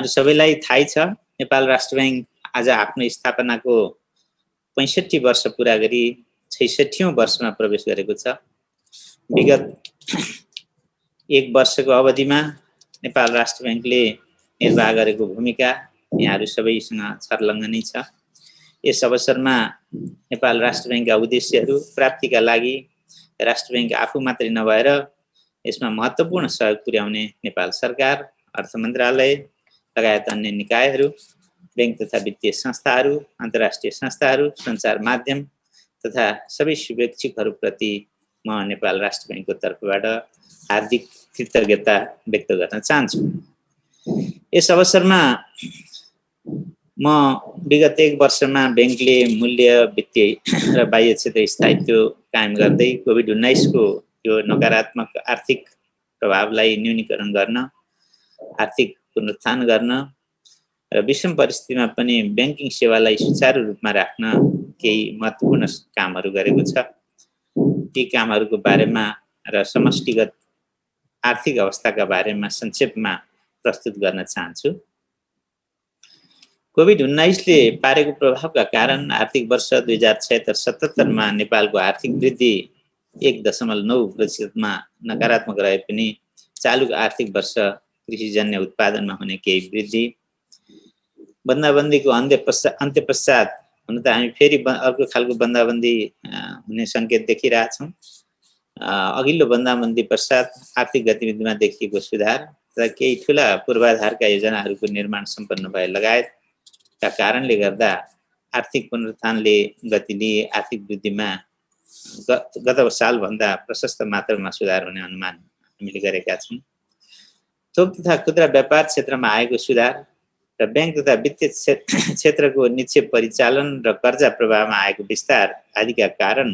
सबैलाई थाहै छ नेपाल राष्ट्र बैंक आज आफ्नो स्थापनाको 65 वर्ष पूरा गरी 66औं वर्षमा प्रवेश गरेको छ। विगत 1 वर्षको अवधिमा नेपाल राष्ट्र बैंकले निर्वाह गरेको भूमिका यहाँहरू सबैसँग छर्लङ्ग नै छ। यस अवसरमा नेपाल राष्ट्र बैंकका उद्देश्यहरू प्राप्तिका लागि राष्ट्र बैंक आफू मात्रै नभएर यसमा महत्त्वपूर्ण सहयोग पुर्याउने नेपाल सरकार, अर्थ मन्त्रालय लगायत अन्य निकायहरू, बैंक तथा वित्तीय संस्थाहरू, अन्तर्राष्ट्रिय संस्थाहरू, सञ्चार माध्यम तथा सबै शुभेच्छुकहरूप्रति म नेपाल राष्ट्र बैंकको तर्फबाट हार्दिक कृतज्ञता व्यक्त गर्न चाहन्छु। यस अवसरमा म विगत 1 वर्षमा बैंकले मूल्य, वित्तीय र बाह्य क्षेत्र स्थायित्व कायम गर्दै कोभिड-19 को यो नकारात्मक आर्थिक प्रभावलाई न्यूनीकरण गर्न, आर्थिक पुनरुत्थान गर्न र विषम परिस्थितिमा पनि बैंकिङ सेवालाई सुचारू रूपमा राख्न केही महत्त्वपूर्ण कामहरू गरेको छ। ती कामहरूको बारेमा र समष्टिगत आर्थिक अवस्थाका बारेमा संक्षेपमा प्रस्तुत गर्न चाहन्छु। कोभिड-19 ले पारेको प्रभावका कारण आर्थिक वर्ष 2076-77 मा नेपालको आर्थिक वृद्धि 1.9% मा नकारात्मक रहे पनि चालुको आर्थिक वर्ष कृषिजन्य उत्पादनमा हुने केही वृद्धि, बन्दाबन्दीको अन्त्य पश्चात हुन त हामी फेरि अर्को खालको बन्दाबन्दी हुने सङ्केत देखिरहेछौँ। अघिल्लो बन्दाबन्दी पश्चात आर्थिक गतिविधिमा देखिएको सुधार र केही ठुला पूर्वाधारका योजनाहरूको निर्माण सम्पन्न भए लगायतका कारणले गर्दा आर्थिक पुनरुत्थानले गति लिए आर्थिक वृद्धिमा गत सालभन्दा प्रशस्त मात्रामा सुधार हुने अनुमान हामीले गरेका छौँ। थोक तथा खुद्रा व्यापार क्षेत्रमा आएको सुधार र बैंक तथा वित्तीय क्षेत्रको निक्षेप परिचालन र कर्जा प्रवाहमा आएको विस्तार आदिका कारण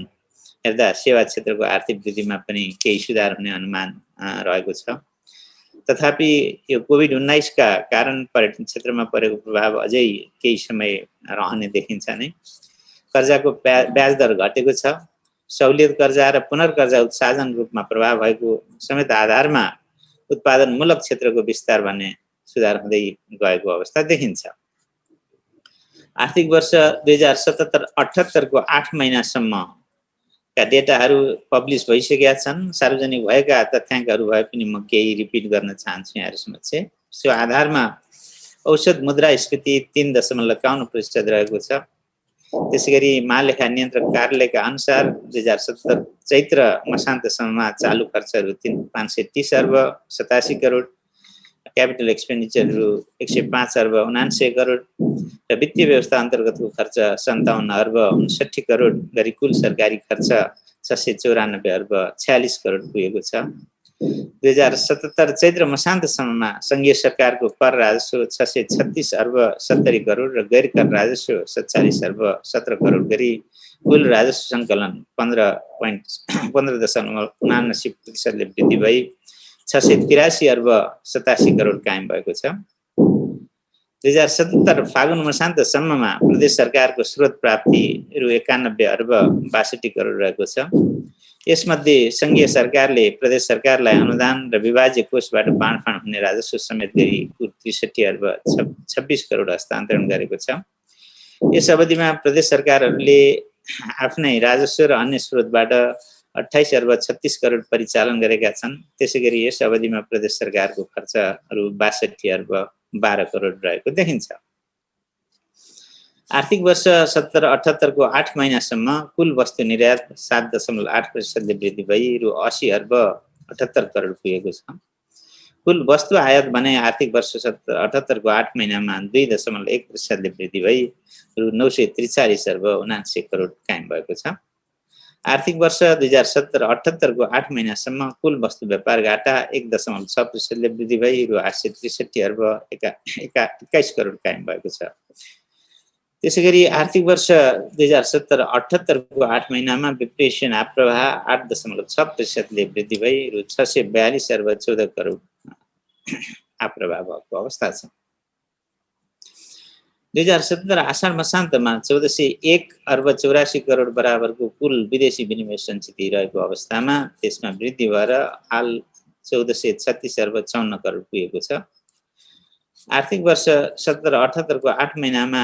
हेर्दा सेवा क्षेत्रको आर्थिक वृद्धिमा पनि केही सुधार हुने अनुमान रहेको छ। तथापि यो कोभिड-19 का कारण पर्यटन क्षेत्रमा परेको प्रभाव अझै केही समय रहने देखिन्छ नै। कर्जाको ब्याज दर घटेको छ। सहुलियत कर्जा र पुनर्कर्जा उत्साधन रूपमा प्रभाव भएको समेत आधारमा उत्पादनमूलक क्षेत्रको विस्तार भन्ने सुधार हुँदै गएको अवस्था देखिन्छ। आर्थिक वर्ष 2077-78 को 8 महिनासम्मका डेटाहरू पब्लिस भइसकेका छन्। सार्वजनिक भएका तथ्याङ्कहरू भए पनि म केही रिपिट गर्न चाहन्छु यहाँहरू समक्ष। सो आधारमा औसत मुद्रास्फीति 3.51% रहेको छ। त्यसैगरी महालेखा नियन्त्रक कार्यालयका अनुसार 2070 चैत्र मसान्तसम्ममा चालु खर्चहरू 530 अर्ब 87 करोड, क्यापिटल एक्सपेन्डिचरहरू 105 अर्ब 79 करोड र वित्तीय व्यवस्था अन्तर्गतको खर्च 57 अर्ब 59 करोड गरी कुल सरकारी खर्च 694 अर्ब 46 करोड पुगेको छ। 2077 चैत्र मसान्तसम्ममा सङ्घीय सरकारको कर राजस्व 636 अर्ब 70 करोड र गैर कर राजस्व 47 अर्ब 17 करोड गरी कुल राजस्व सङ्कलन 15.79% वृद्धि भई 683 अर्ब 87 करोड कायम भएको छ। 2077 फागुन मसान्तसम्ममा प्रदेश सरकारको स्रोत प्राप्ति रु 91 अर्ब 62 करोड रहेको छ। यसमध्ये सङ्घीय सरकारले प्रदेश सरकारलाई अनुदान र विभाज्य कोषबाट बाँडफाँड हुने राजस्व समेत गरी कुल 63 अर्ब 26 करोड हस्तान्तरण गरेको छ। यस अवधिमा प्रदेश सरकारहरूले आफ्नै राजस्व र अन्य स्रोतबाट 28 अर्ब 36 करोड परिचालन गरेका छन्। त्यसैगरी यस अवधिमा प्रदेश सरकारको खर्चहरू 62 अर्ब 12 करोड रहेको देखिन्छ। आर्थिक वर्ष 77-78 को 8 महिनासम्म कुल वस्तु निर्यात 7.8% वृद्धि भई रु 80 अर्ब 78 करोड पुगेको छ। कुल वस्तु आयात भने आर्थिक वर्ष 77-78 को 8 महिनामा 2.1% वृद्धि भई रु 943 अर्ब 79 करोड कायम भएको छ। आर्थिक वर्ष 2077-78 को 8 महिनासम्म कुल वस्तु व्यापार घाटा 1.6% वृद्धि भई रु 863 अर्ब 21 करोड कायम भएको छ। त्यसैगरी आर्थिक वर्ष 2077-78 को 8 महिनामा विप्रेसन आप्रवाह 8.6% वृद्धि भई रु 642 अर्ब 14 करोड आप्रवाह भएको अवस्था छ। 2077 आषाढ मसान्तमा 1401 अर्ब 84 करोड बराबरको कुल विदेशी विनिमय सञ्चित रहेको अवस्थामा त्यसमा वृद्धि भएर हाल 1436 अर्ब 54 करोड पुगेको छ। आर्थिक वर्ष 77-78 को 8 महिनामा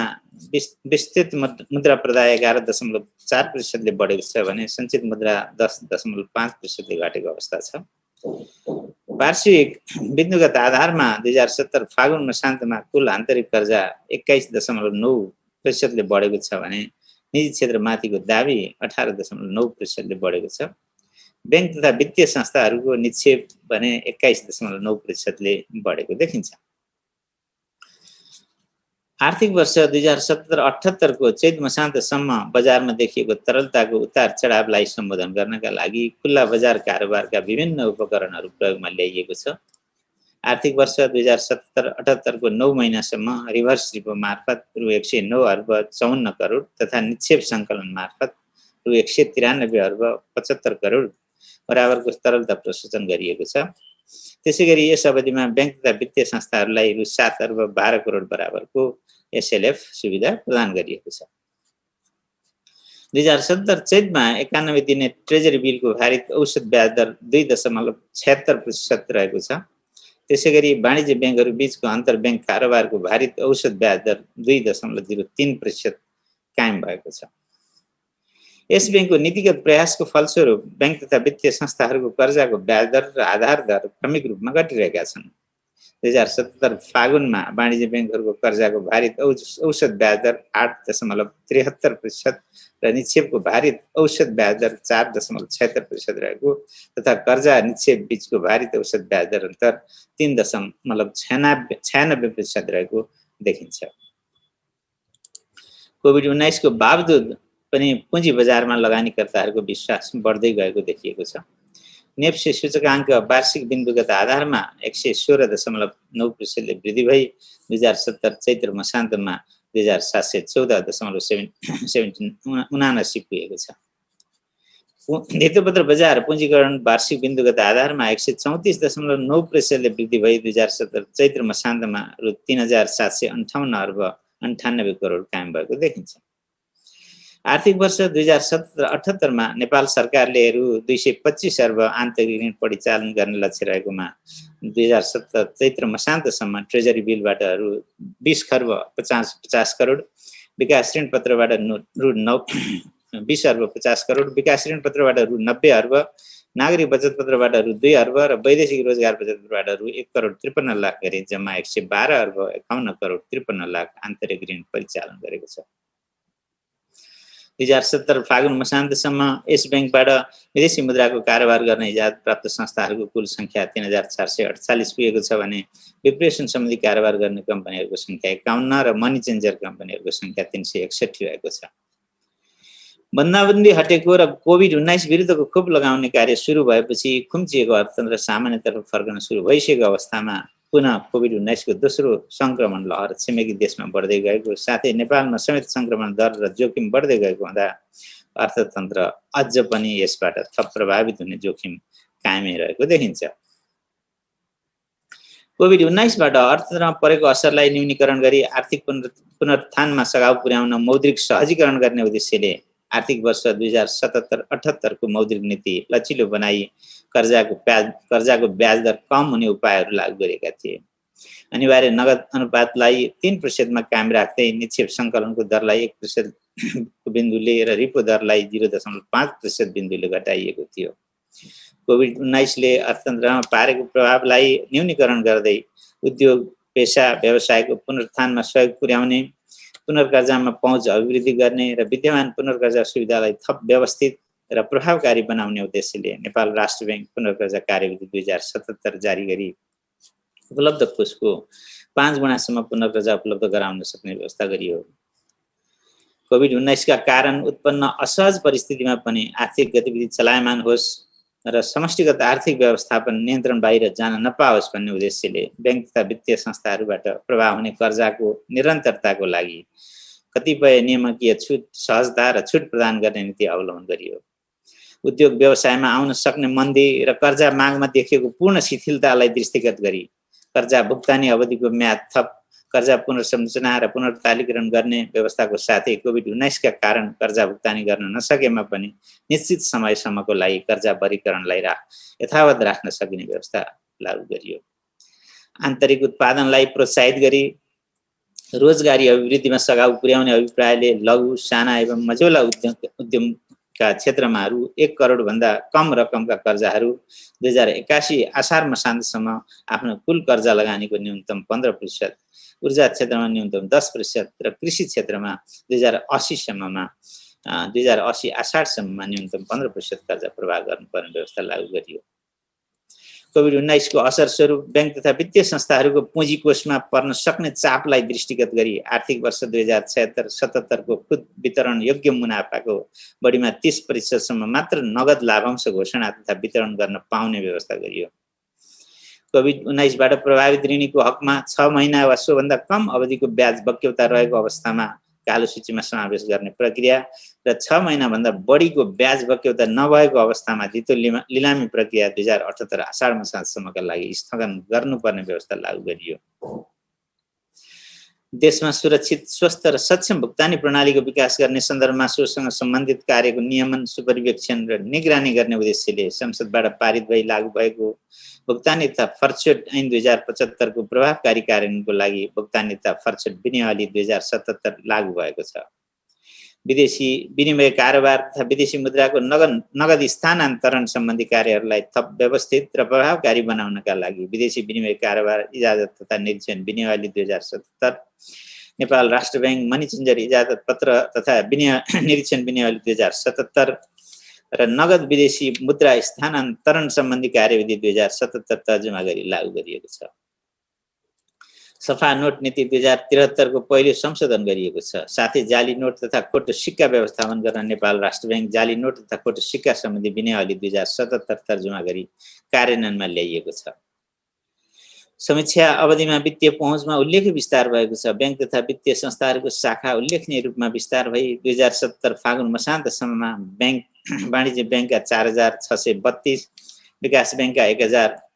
विस्तृत मुद्रा प्रदाय 11.4% ले बढेको छ भने सञ्चित मुद्रा 10.5% ले घटेको अवस्था छ। वार्षिक बिन्दुगत आधारमा 2070 फागुन मसान्तमा कुल आन्तरिक कर्जा 21.9% ले बढेको छ भने निजी क्षेत्रमाथिको दाबी 18.9% ले बढेको छ। बैंक तथा वित्तीय संस्थाहरूको निक्षेप भने 21.9% ले बढेको देखिन्छ। आर्थिक वर्ष 2077-78 को चैत मसान्तसम्म बजारमा देखिएको तरलताको उतार चढावलाई सम्बोधन गर्नका लागि खुल्ला बजार कारोबारका विभिन्न उपकरणहरू प्रयोगमा ल्याइएको छ। आर्थिक वर्ष 2077-78 को 9 महिनासम्म रिभर्स रिपो मार्फत रु 109 अर्ब 54 करोड तथा निक्षेप सङ्कलन मार्फत रु 193 अर्ब 75 करोड बराबरको तरलता प्रशोधन गरिएको छ। त्यसैगरी यस अवधिमा बैंक तथा वित्तीय संस्थाहरूलाई रु 7 अर्ब 12 करोड बराबरको एसएलएफ सुविधा प्रदान गरिएको छ। 2070 चैतमा 91 दिने ट्रेजरी बिलको भारित औसत ब्याज दर 2.76% रहेको छ। त्यसैगरी वाणिज्य ब्याङ्कहरू बीचको अन्तर ब्याङ्क कारोबारको भारित औसत ब्याज दर 2.03% कायम भएको छ। यस ब्याङ्कको नीतिगत प्रयासको फलस्वरूप बैंक तथा वित्तीय संस्थाहरूको कर्जाको ब्याज दर र आधार दर क्रमिक रूपमा घटिरहेका छन्। 2077 फागुनमा वाणिज्य ब्याङ्कहरूको कर्जाको भारित औसत ब्याज दर 8.73% र निक्षेपको भारित औसत ब्याज दर 4.76% रहेको तथा कर्जा निक्षेप बीचको भारित औसत ब्याज दर अन्तर 3.96% रहेको देखिन्छ। कोभिड-19 को बावजुद पनि पुँजी बजारमा लगानीकर्ताहरूको विश्वास बढ्दै गएको देखिएको छ। नेप्से सूचकाङ्क वार्षिक बिन्दुगत आधारमा 116.9% ले वृद्धि भई 2070 चैत्र मसान्तमा 2714.79 पुगेको छ। धितोपत्र बजार पुँजीकरण वार्षिक बिन्दुगत आधारमा 134.9% ले वृद्धि भई 2070 चैत्र मसान्तमा रु 3758 अर्ब 98 करोड कायम भएको देखिन्छ। आर्थिक वर्ष 2077-78 मा नेपाल सरकारले रु 225 अर्ब आन्तरिक ऋण परिचालन गर्ने लक्ष्य रहेकोमा 2070 चैत्र मसान्तसम्म ट्रेजरी बिलबाट रु 20 खर्ब 50 करोड, विकास ऋण पत्रबाट रु 20 अर्ब 50 करोड, विकास ऋण पत्रबाट रु 90 अर्ब, नागरिक बचत पत्रबाट रु 2 अर्ब र वैदेशिक रोजगार बचत पत्रबाट रु 1 करोड 53 लाख गरी जम्मा 112 अर्ब 51 करोड 53 लाख आन्तरिक ऋण परिचालन गरेको छ। 2070 फागुन मसान्तसम्म यस ब्याङ्कबाट विदेशी मुद्राको कारोबार गर्ने इजाजत प्राप्त संस्थाहरूको कुल सङ्ख्या 3448 पुगेको छ भने विप्रेसन सम्बन्धी कारोबार गर्ने कम्पनीहरूको सङ्ख्या 51 र मनी चेन्जर कम्पनीहरूको सङ्ख्या 361 रहेको छ। बन्दाबन्दी हटेको र कोभिड-19 विरुद्धको खोप लगाउने कार्य सुरु भएपछि खुम्चिएको अर्थतन्त्र सामान्यतर्फ फर्कन सुरु भइसकेको अवस्थामा पुनः कोभिड-19 को दोस्रो संक्रमण लहर छिमेकी देशमा बढ्दै गएको साथै नेपालमा समेत संक्रमण दर र जोखिम बढ्दै गएको हुँदा अर्थतन्त्र अझ पनि यसबाट थप प्रभावित हुने जोखिम कायमै रहेको देखिन्छ। कोभिड-19 बाट अर्थतन्त्रमा परेको असरलाई न्यूनीकरण गरी आर्थिक पुनरुत्थानमा सघाउ पुर्याउन मौद्रिक सहजीकरण गर्ने उद्देश्यले आर्थिक वर्ष 2077-78 को मौद्रिक नीति लचिलो बनाई कर्जाको ब्याज दर कम हुने उपायहरू लागू गरेका थिए। अनिवार्य नगद अनुपातलाई 3% मा कायम राख्दै निक्षेप सङ्कलनको दरलाई 1% बिन्दुले र रिपो दरलाई 0.5% बिन्दुले घटाइएको थियो। कोभिड-19 ले अर्थतन्त्रमा पारेको प्रभावलाई न्यूनीकरण गर्दै उद्योग पेशा व्यवसायको पुनरुत्थानमा सहयोग पुर्याउने, पुनर्कर्जामा पहुँच अभिवृद्धि गर्ने र विद्यमान पुनर्कर्जा सुविधालाई थप व्यवस्थित र प्रभावकारी बनाउने उद्देश्यले नेपाल राष्ट्र ब्याङ्क पुनर्कर्जा कार्यविधि 2077 जारी गरी उपलब्ध कोषको 5 गुणासम्म पुनर्कर्जा उपलब्ध गराउन सक्ने व्यवस्था गरियो। कोभिड-19 का कारण उत्पन्न असहज परिस्थितिमा पनि आर्थिक गतिविधि चलायमान होस् र समष्टिगत आर्थिक व्यवस्थापन नियन्त्रण बाहिर जान नपाओस् भन्ने उद्देश्यले ब्याङ्क तथा वित्तीय संस्थाहरूबाट प्रवाह हुने कर्जाको निरन्तरताको लागि कतिपय नियामकीय छुट, सहजता र छुट प्रदान गर्ने नीति अवलम्बन गरियो। उद्योग व्यवसायमा आउन सक्ने मन्दी र कर्जा मागमा देखिएको पूर्ण शिथिलतालाई दृष्टिगत गरी कर्जा भुक्तानी अवधिको म्याद थप, कर्जा पुनर्संरचना र पुनर्तालीकरण गर्ने व्यवस्थाको साथै कोभिड-19 का कारण कर्जा भुक्तानी गर्न नसकेमा पनि निश्चित समयसम्मको लागि कर्जा बरीकरणलाई यथावत राख्न सकिने व्यवस्था लागू गरियो। आन्तरिक उत्पादनलाई प्रोत्साहित गरी रोजगारी अभिवृद्धिमा सघाउ पुर्याउने अभिप्रायले लघु, साना एवं मझौला उद्यमका क्षेत्रमा रु 1 करोडभन्दा कम रकमका कर्जाहरू 2081 असार मसान्तसम्म आफ्नो कुल कर्जा लगानीको न्यूनतम 15%, ऊर्जा क्षेत्रमा न्यूनतम 10% र कृषि क्षेत्रमा 2080 असारसम्ममा न्यूनतम 15% कर्जा प्रवाह गर्नुपर्ने व्यवस्था लागू गरियो। कोभिड-19 को असर स्वरूप बैंक तथा वित्तीय संस्थाहरूको पुँजी कोषमा पर्न सक्ने चापलाई दृष्टिगत गरी आर्थिक वर्ष 2076-77 को खुद वितरण योग्य मुनाफाको बढीमा 30% सम्म मात्र नगद लाभांश घोषणा तथा वितरण गर्न पाउने व्यवस्था गरियो। कोभिड-19 बाट प्रभावित ऋणीको हकमा 6 महिना वा सोभन्दा कम अवधिको ब्याज बक्यौता रहेको अवस्थामा कालो सूचीमा समावेश गर्ने प्रक्रिया र 6 महिना भन्दा बढीको ब्याज बक्यौता नभएको अवस्थामा धितो लिलामी प्रक्रिया 2078 असार मसान्तसम्मका लागि स्थगन गर्नुपर्ने व्यवस्था लागू गरियो। देशमा सुरक्षित, स्वस्थ र सक्षम भुक्तानी प्रणालीको विकास गर्ने सन्दर्भमा सोसँग सम्बन्धित कार्यको नियमन, सुपरिवेक्षण र निगरानी गर्ने उद्देश्यले संसदबाट पारित भई लागू भएको भुक्तानी तथा फर्चोट ऐन 2075 को प्रभावकारी कार्यान्वयनको लागि भुक्तानी तथा फर्चोट विनियावली 2077 लागू भएको छ। विदेशी विनिमय कारोबार तथा विदेशी मुद्राको नगद स्थानान्तरण सम्बन्धी कार्यहरूलाई थप व्यवस्थित र प्रभावकारी बनाउनका लागि विदेशी विनिमय कारोबार इजाजत तथा निरीक्षण विनियावली 2077, नेपाल राष्ट्र बैंक मनी चेन्जर इजाजत पत्र तथा निरीक्षण विनियावली 2077 र नगद विदेशी मुद्रा स्थानान्तरण सम्बन्धी कार्यविधि 2077 तर्जुमा गरी लागू गरिएको छ। सफा नोट नीति 2073 को पहिलो संशोधन गरिएको छ। साथै जाली नोट तथा खोटो सिक्का व्यवस्थापन गर्न नेपाल राष्ट्र बैंक जाली नोट तथा खोटो सिक्का सम्बन्धी विनियावली 2077 तर्जुमा गरी कार्यान्वयनमा ल्याइएको छ। समीक्षा अवधिमा वित्तीय पहुँचमा उल्लेख्य विस्तार भएको छ। बैंक तथा वित्तीय संस्थाहरूको शाखा उल्लेखनीय रूपमा विस्तार भई 2077 फागुन मसान्तसम्ममा बैंक वाणिज्य बैंकका 4632, विकास बैंकका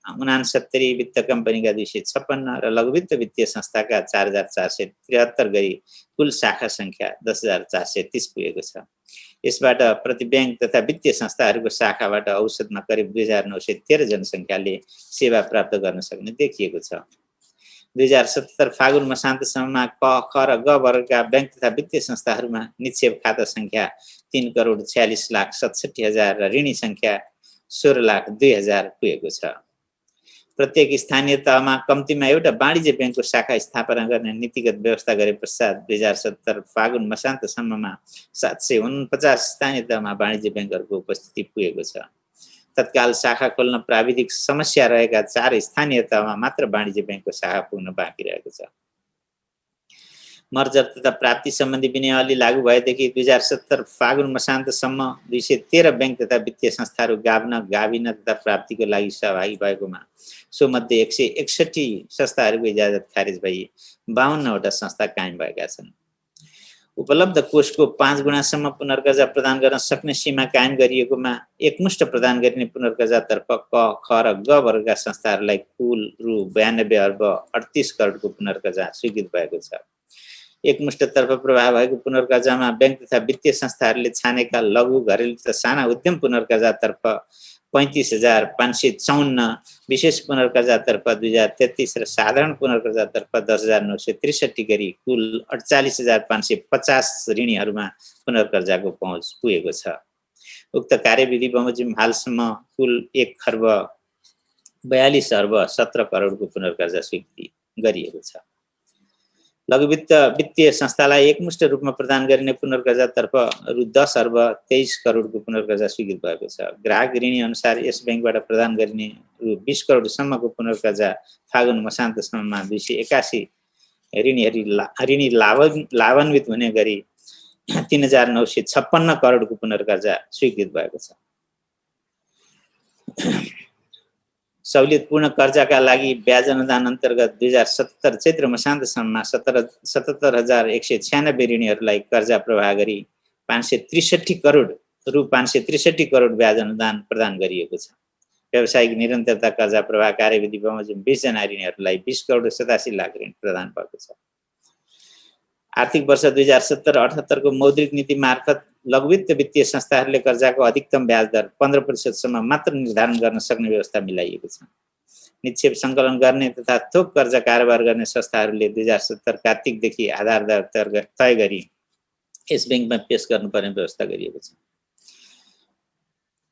1069, वित्त कम्पनीका 256 र लघु वित्त वित्तीय संस्थाका 4473 गरी कुल शाखा संख्या 10430 पुगेको छ। यसबाट प्रति बैंक तथा वित्तीय संस्थाहरूको शाखाबाट औसतमा करिब 2913 जनसङ्ख्याले सेवा प्राप्त गर्न सक्ने देखिएको छ। 2077 फागुन मसान्तसम्ममा क, ख र ग वर्गका बैंक तथा वित्तीय संस्थाहरूमा निक्षेप खाता संख्या 3,46,67,000 र ऋणी संख्या 16,02,000 पुगेको छ। प्रत्येक स्थानीय तहमा कम्तीमा एउटा वाणिज्य बैंकको शाखा स्थापना गर्ने नीतिगत व्यवस्था गरे पश्चात 2077 फागुन मसान्तसम्ममा 749 स्थानीय तहमा वाणिज्य बैंकहरूको उपस्थिति पुगेको छ। तत्काल शाखा खोल्न प्राविधिक समस्या रहेका 4 स्थानीय तहमा मात्र वाणिज्य बैंकको शाखा पुग्न बाँकी रहेको छ। मर्जर तथा प्राप्ति सम्बन्धी विनियावली लागू भएदेखि 2070 फागुन मसान्तसम्म 213 बैंक तथा वित्तीय संस्थाहरू गाभिन तथा प्राप्तिको लागि सहभागी भएकोमा सो मध्ये 161 संस्थाहरूको इजाजत खारेज भई 52 वटा संस्था कायम भएका छन्। उपलब्ध कोषको 5 गुणासम्म पुनर्कर्जा प्रदान गर्न सक्ने सीमा कायम गरिएकोमा एकमुष्ट प्रदान गरिने पुनर्कर्जातर्फ क, ख र ग वर्गका संस्थाहरूलाई कुल रु 92 अर्ब 38 करोडको पुनर्कर्जा स्वीकृत भएको छ। एकमुष्टतर्फ प्रभाव भएको पुनर्कर्जामा बैंक तथा वित्तीय संस्थाहरूले छानेका लघु, घरेलु तथा साना उद्यम पुनर्कर्जातर्फ 35,554, विशेष पुनर्कर्जातर्फ 2,033 र साधारण पुनर्कर्जातर्फ 10,963 गरी कुल 48,550 ऋणीहरूमा पुनर्कर्जाको पहुँच पुगेको छ। उक्त कार्यविधि बमोजिम हालसम्म कुल 1 खर्ब 42 अर्ब 17 करोडको पुनर्कर्जा स्वीकृति गरिएको छ। लघु वित्तीय संस्थालाई एकमुष्ट रूपमा प्रदान गरिने पुनर्कर्जातर्फ रु 10 अर्ब 23 करोडको पुनर्कर्जा स्वीकृत भएको छ। ग्राहक ऋणी अनुसार यस बैंकबाट प्रदान गरिने रु 20 करोडसम्मको पुनर्कर्जा फागुन मसान्तसम्ममा 281 ऋणी लाभान्वित हुने गरी 3,956 करोडको पुनर्कर्जा स्वीकृत भएको छ। सहुलियतपूर्ण कर्जाका लागि ब्याज अनुदान अन्तर्गत 2077 चैत्र मसान्तसम्ममा 77,196 ऋणीहरूलाई कर्जा प्रवाह गरी 563 करोड ब्याज अनुदान प्रदान गरिएको छ। व्यावसायिक निरन्तरता कर्जा प्रवाह कार्यविधि बमोजिम 20 जना ऋणीहरूलाई 20 करोड 87 लाख ऋण प्रदान भएको छ। आर्थिक वर्ष 2077-78 को मौद्रिक नीति मार्फत लघुवित्त वित्तीय संस्थाहरूले कर्जाको अधिकतम ब्याज दर 15% सम्म मात्र निर्धारण गर्न सक्ने व्यवस्था मिलाइएको छ। निक्षेप सङ्कलन गर्ने तथा थोक कर्जा कारोबार गर्ने संस्थाहरूले 2070 कार्तिकदेखि आधार दर तय गरी यस ब्याङ्कमा पेश गर्नुपर्ने व्यवस्था गरिएको छ।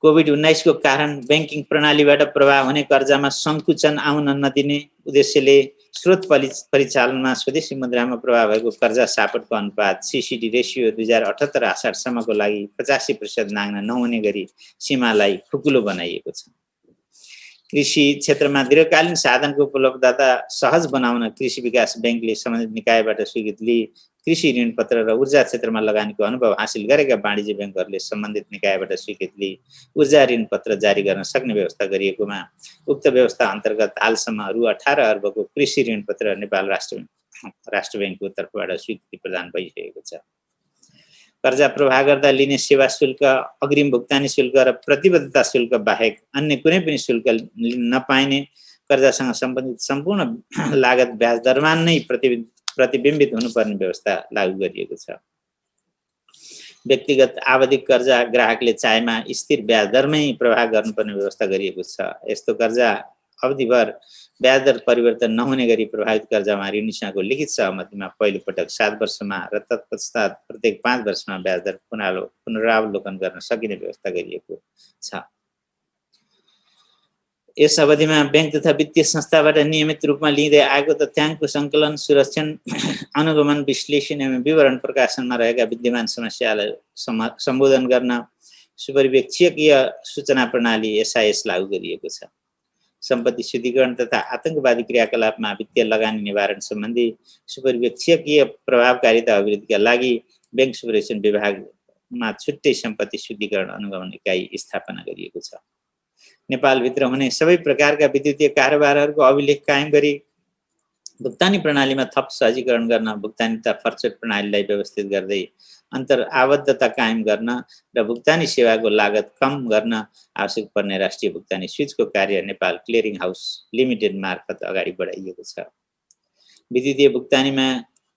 कोभिड-19 को कारण ब्याङ्किङ प्रणालीबाट प्रभाव हुने कर्जामा सङ्कुचन आउन नदिने उद्देश्यले स्रोत परिचालनमा स्वदेशी मुद्रामा प्रभाव भएको कर्जा सापटको अनुपात सीसीडी रेसियो 2078 आषाढसम्मको लागि 85% नाग्न नहुने गरी सीमालाई खुकुलो बनाइएको छ। कृषि क्षेत्रमा दीर्घकालीन साधनको उपलब्धता सहज बनाउन कृषि विकास ब्याङ्कले सम्बन्धित निकायबाट स्वीकृति लिई कृषि ऋण पत्र र ऊर्जा क्षेत्रमा लगानीको अनुभव हासिल गरेका वाणिज्य ब्याङ्कहरूले सम्बन्धित निकायबाट स्वीकृति लिई ऊर्जा ऋण पत्र जारी गर्न सक्ने व्यवस्था गरिएकोमा उक्त व्यवस्था अन्तर्गत हालसम्म रु 18 अर्बको कृषि ऋण पत्र नेपाल राष्ट्र ब्याङ्कको तर्फबाट स्वीकृति प्रदान भइसकेको छ। कर्जा प्रवाह गर्दा लिने सेवा शुल्क, अग्रिम भुक्तानी शुल्क र प्रतिबद्धता शुल्क बाहेक अन्य कुनै पनि शुल्क लिन नपाइने, कर्जासँग सम्बन्धित सम्पूर्ण लागत ब्याज दरमा नै प्रतिबिम्बित हुनुपर्ने व्यवस्था लागू गरिएको छ। व्यक्तिगत आवधिक कर्जा ग्राहकले चाहेमा स्थिर ब्याज दरमै प्रवाह गर्नुपर्ने व्यवस्था गरिएको छ। यस्तो कर्जा अवधिभर ब्याज दर परिवर्तन नहुने गरी प्रभावित कर्जामा ऋणीसँगको लिखित सहमतिमा पहिलो पटक 7 वर्षमा र तत्पश्चात प्रत्येक 5 वर्षमा ब्याज दर पुनरावलोकन गर्न सकिने व्यवस्था गरिएको छ। यस अवधिमा ब्याङ्क तथा वित्तीय संस्थाबाट नियमित रूपमा लिँदै आएको तथ्याङ्कको सङ्कलन, सुरक्षण, अनुगमन, विश्लेषण एवं विवरण प्रकाशनमा रहेका विद्यमान समस्यालाई सम्बोधन गर्न सुपरिवेक्षकीय सूचना प्रणाली SIS लागू गरिएको छ। सम्पत्ति शुद्धिकरण तथा आतंकवादी क्रियाकलापमा वित्तीय लगानी निवारण सम्बन्धी सुपरिवेक्षकीय प्रभावकारिता अभिवृद्धिका लागि ब्याङ्क सुपरभिजन विभागमा छुट्टै सम्पत्ति शुद्धिकरण अनुगमन इकाइ स्थापना गरिएको छ। नेपालभित्र हुने सबै प्रकारका विद्युतीय कारोबारहरूको अभिलेख कायम गरी भुक्तानी प्रणालीमा थप सहजीकरण गर्न, भुक्तानी तथा फर्चट प्रणालीलाई व्यवस्थित गर्दै अन्तर आबद्धता कायम गर्न र भुक्तानी सेवाको लागत कम गर्न आवश्यक पर्ने राष्ट्रिय भुक्तानी स्विचको कार्य नेपाल क्लियरिङ हाउस लिमिटेड मार्फत अगाडि बढाइएको छ। विद्युतीय भुक्तानीमा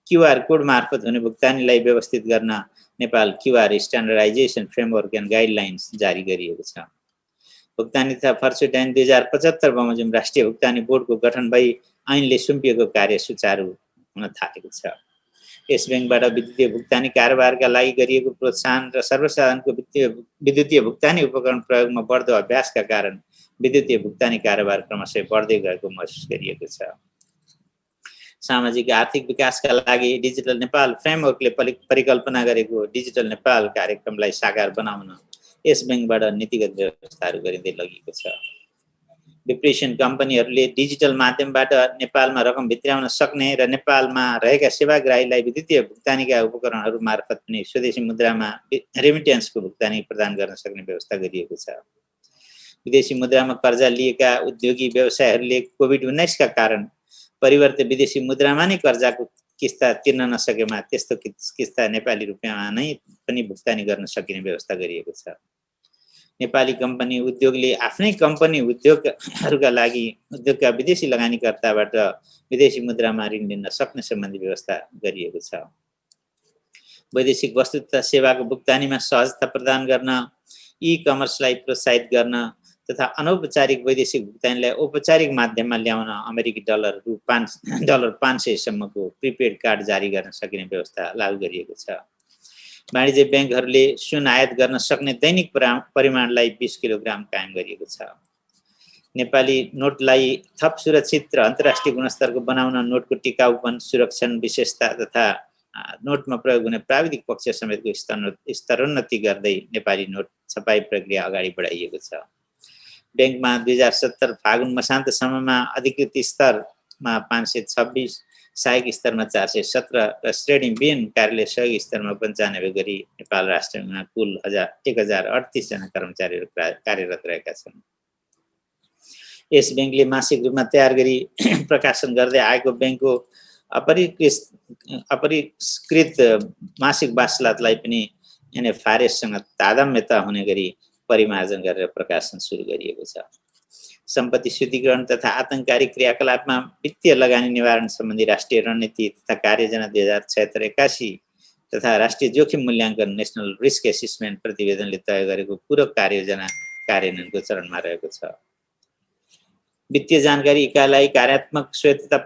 QR कोड मार्फत हुने भुक्तानीलाई व्यवस्थित गर्न Nepal QR standardisation framework and guidelines जारी गरिएको छ। भुक्तानी तथा फर्चट ऐन 2075 बमोजिम राष्ट्रिय भुक्तानी बोर्डको गठन भई ऐनले सुम्पिएको कार्य सुचारू हुन थालेको छ। यस ब्याङ्कबाट विद्युतीय भुक्तानी कारोबारका लागि गरिएको प्रोत्साहन र सर्वसाधारणको विद्युतीय भुक्तानी उपकरण प्रयोगमा बढ्दो अभ्यासका कारण विद्युतीय भुक्तानी कारोबार क्रमशः बढ्दै गएको महसुस गरिएको छ। सामाजिक आर्थिक विकासका लागि डिजिटल नेपाल फ्रेमवर्कले परिकल्पना गरेको डिजिटल नेपाल कार्यक्रमलाई साकार बनाउन यस ब्याङ्कबाट नीतिगत व्यवस्थाहरू गरिँदै लगिएको छ। डिप्रेसन कम्पनीहरूले डिजिटल माध्यमबाट नेपालमा रकम भित्राउन सक्ने र नेपालमा रहेका सेवाग्राहीलाई विद्युतीय भुक्तानीका उपकरणहरू मार्फत पनि स्वदेशी मुद्रामा रेमिटेन्सको भुक्तानी प्रदान गर्न सक्ने व्यवस्था गरिएको छ। विदेशी मुद्रामा कर्जा लिएका उद्योगी व्यवसायहरूले कोभिड-19 का कारण परिवर्तित विदेशी मुद्रामा नै कर्जाको किस्ता तिर्न नसकेमा त्यस्तो किस्ता नेपाली रुपियाँमा नै पनि भुक्तानी गर्न सकिने व्यवस्था गरिएको छ। नेपाली कम्पनी उद्योगले आफ्नै कम्पनी उद्योगहरूका लागि उद्योगका विदेशी लगानीकर्ताबाट विदेशी मुद्रामा ऋण लिन सक्ने सम्बन्धी व्यवस्था गरिएको छ। वैदेशिक वस्तु तथा सेवाको भुक्तानीमा सहजता प्रदान गर्न, ई-कमर्सलाई प्रोत्साहित गर्न तथा अनौपचारिक वैदेशिक भुक्तानीलाई औपचारिक माध्यममा ल्याउन अमेरिकी डलर 500 सम्मको प्रिपेड कार्ड जारी गर्न सकिने व्यवस्था लागू गरिएको छ। वाणिज्य ब्याङ्कहरूले सुन आयात गर्न सक्ने दैनिक परिमाणलाई 20 किलोग्राम कायम गरिएको छ। नेपाली नोटलाई थप सुरक्षित र अन्तर्राष्ट्रिय गुणस्तरको बनाउन नोटको टिकाउपन, सुरक्षण, विशेषता तथा नोटमा प्रयोग हुने प्राविधिक पक्ष समेतको स्तरोन्नति गर्दै नेपाली नोट छपाई प्रक्रिया अगाडि बढाइएको छ। ब्याङ्कमा 2070 फागुन मसान्तसम्ममा अधिकृत स्तरमा 526, सहायक स्तरमा 417 र श्रेणी बिएन कार्यालय सहयोगी स्तरमा 95 गरी नेपाल राष्ट्रमा कुल 1038 जना कर्मचारीहरू कार्यरत रहेका छन्। यस ब्याङ्कले मासिक रूपमा तयार गरी प्रकाशन गर्दै आएको ब्याङ्कको अपरिष्कृत मासिक वार्षिकलाई पनि NFRSसँग तादात्म्यता हुने गरी परिमार्जन गरेर प्रकाशन सुरु गरिएको छ। सम्पत्ति शुद्धिकरण तथा आतंककारी क्रियाकलापमा वित्तीय लगानी निवारण सम्बन्धी राष्ट्रिय रणनीति तथा कार्ययोजना 2076-81 तथा राष्ट्रिय जोखिम मूल्याङ्कन नेशनल रिस्क एसेसमेन्ट प्रतिवेदनले तय गरेको पूरक कार्ययोजना कार्यान्वयनको चरणमा रहेको छ। वित्तीय जानकारी इकाइलाई कार्यात्मक स्वायत्तता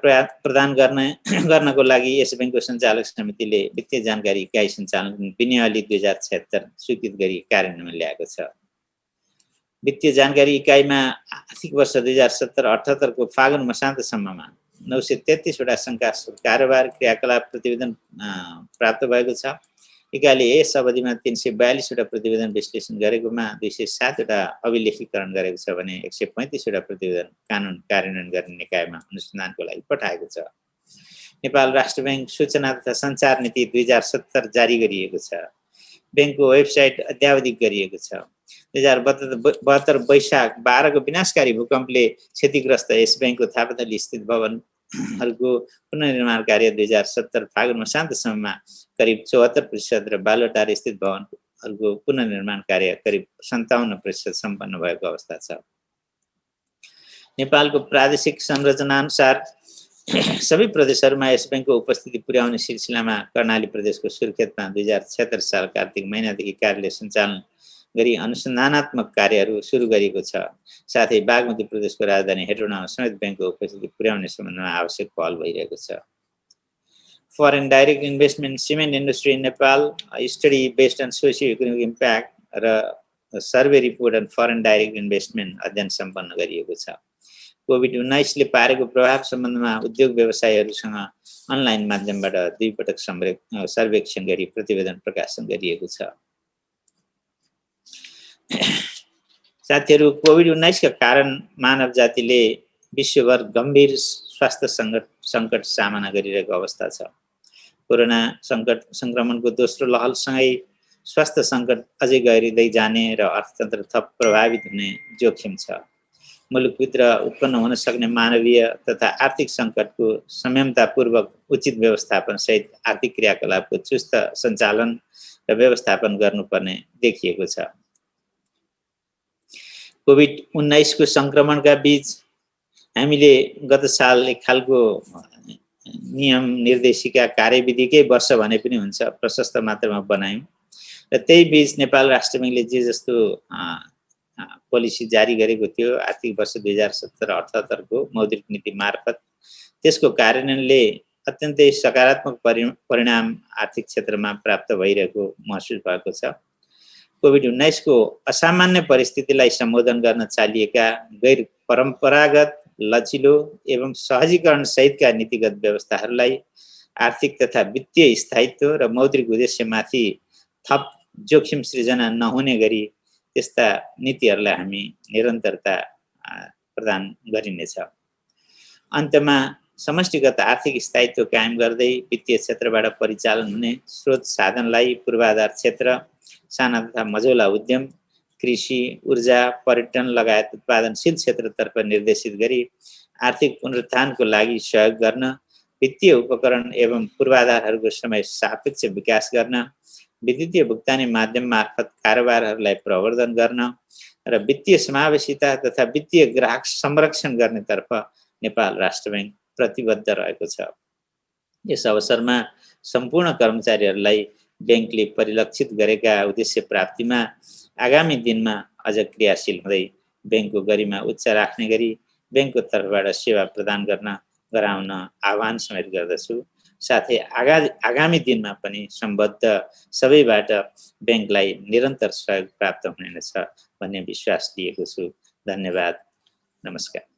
प्रदान गर्नको लागि यस बैंकको सञ्चालक समितिले वित्तीय जानकारी इकाइ सञ्चालन विनियमावली 2076 स्वीकृत गरी कार्यान्वयनमा ल्याएको छ। वित्तीय जानकारी इकाइमा आर्थिक वर्ष 2070-78 को फागुन मसान्तसम्ममा 933 वटा शङ्कास्पद कारोबार क्रियाकलाप प्रतिवेदन प्राप्त भएको छ। इकाइले यस अवधिमा 342 वटा प्रतिवेदन विश्लेषण गरेकोमा 207 वटा अभिलेखीकरण गरेको छ भने 135 वटा प्रतिवेदन कानुन कार्यान्वयन गर्ने निकायमा अनुसन्धानको लागि पठाएको छ। नेपाल राष्ट्र बैंक सूचना तथा सञ्चार नीति 2070 जारी गरिएको छ। बैंकको वेबसाइट अद्यावधिक गरिएको छ। 2072 वैशाख 12 को विनाशकारी भूकम्पले क्षतिग्रस्त यस बैंकको थापाथली स्थित भवनहरूको पुनर्निर्माण कार्य 2070 फागुन मसान्तसम्ममा करिब 74% र बालुवाटार स्थित भवनहरूको पुनर्निर्माण कार्य करिब 57% सम्पन्न भएको अवस्था छ। नेपालको प्रादेशिक संरचना अनुसार सबै प्रदेशहरूमा यस बैंकको उपस्थिति पुर्याउने सिलसिलामा कर्णाली प्रदेशको सुर्खेतमा 2076 साल कार्तिक महिनादेखि कार्यालय सञ्चालन गरी अनुसन्धानात्मक कार्यहरू सुरु गरिएको छ। साथै बागमती प्रदेशको राजधानी हेटौडामा समेत बैंकको उपस्थिति पुर्याउने सम्बन्धमा आवश्यक पहल भइरहेको छ। Foreign direct investment cement industry in Nepal, a study based on socio-economic impact र survey report on foreign direct investment अध्ययन सम्पन्न गरिएको छ। कोभिड-19 ले पारेको प्रभाव सम्बन्धमा उद्योग व्यवसायीहरूसँग अनलाइन माध्यमबाट 2 पटक सर्वेक्षण गरी प्रतिवेदन प्रकाशन गरिएको छ। साथीहरू, कोभिड-19 का कारण मानव जातिले विश्वभर गम्भीर स्वास्थ्य सङ्कट सामना गरिरहेको अवस्था छ। कोरोना संक्रमणको दोस्रो लहरसँगै स्वास्थ्य सङ्कट अझै गहिरिँदै जाने र अर्थतन्त्र थप प्रभावित हुने जोखिम छ। मुलुकभित्र उत्पन्न हुन सक्ने मानवीय तथा आर्थिक सङ्कटको संयमतापूर्वक उचित व्यवस्थापन सहित आर्थिक क्रियाकलापको चुस्त सञ्चालन र व्यवस्थापन गर्नुपर्ने देखिएको छ। कोभिड-19 को संक्रमणका बीच हामीले गत साल एक खालको नियम निर्देशिका कार्यविधिकै वर्ष भने पनि हुन्छ प्रशस्त मात्रामा बनायौं र त्यही बीच नेपाल राष्ट्र बैंकले जे जस्तो पोलिसी जारी गरेको थियो आर्थिक वर्ष 2070-78 को मौद्रिक नीति मार्फत त्यसको कार्यान्वयनले अत्यन्तै सकारात्मक परिणाम आर्थिक क्षेत्रमा प्राप्त भइरहेको महसुस भएको छ। कोभिड-19 को असामान्य परिस्थितिलाई सम्बोधन गर्न चालिएका गैर परम्परागत लचिलो एवं सहजीकरण सहितका नीतिगत व्यवस्थाहरूलाई आर्थिक तथा वित्तीय स्थायित्व र मौद्रिक उद्देश्यमाथि थप जोखिम सृजना नहुने गरी त्यस्ता नीतिहरूलाई हामी निरन्तरता प्रदान गरिनेछ। अन्तमा समष्टिगत आर्थिक स्थायित्व कायम गर्दै वित्तीय क्षेत्रबाट परिचालन हुने स्रोत साधनलाई पूर्वाधार क्षेत्र, साना तथा मझौला उद्यम, कृषि, ऊर्जा, पर्यटन लगायत उत्पादनशील क्षेत्रतर्फ निर्देशित गरी आर्थिक पुनरुत्थानको लागि सहयोग गर्न, वित्तीय उपकरण एवं पूर्वाधारहरूको समय सापेक्ष विकास गर्न, विद्युतीय भुक्तानी माध्यम मार्फत कारोबारहरूलाई प्रवर्धन गर्न र वित्तीय समावेशिता तथा वित्तीय ग्राहक संरक्षण गर्नेतर्फ नेपाल राष्ट्र बैंक प्रतिबद्ध रहेको छ। यस अवसरमा सम्पूर्ण कर्मचारीहरूलाई बैंकले परिलक्षित गरेका उद्देश्य प्राप्तिमा आगामी दिनमा अझ क्रियाशील हुँदै बैंकको गरिमा उच्च राख्ने गरी बैंकको तर्फबाट सेवा प्रदान गराउन आह्वान समेत गर्दछु। साथै आगामी दिनमा पनि सम्बद्ध सबैबाट बैंकलाई निरन्तर सहयोग प्राप्त हुनेछ भन्ने विश्वास लिएको छु। धन्यवाद। नमस्कार।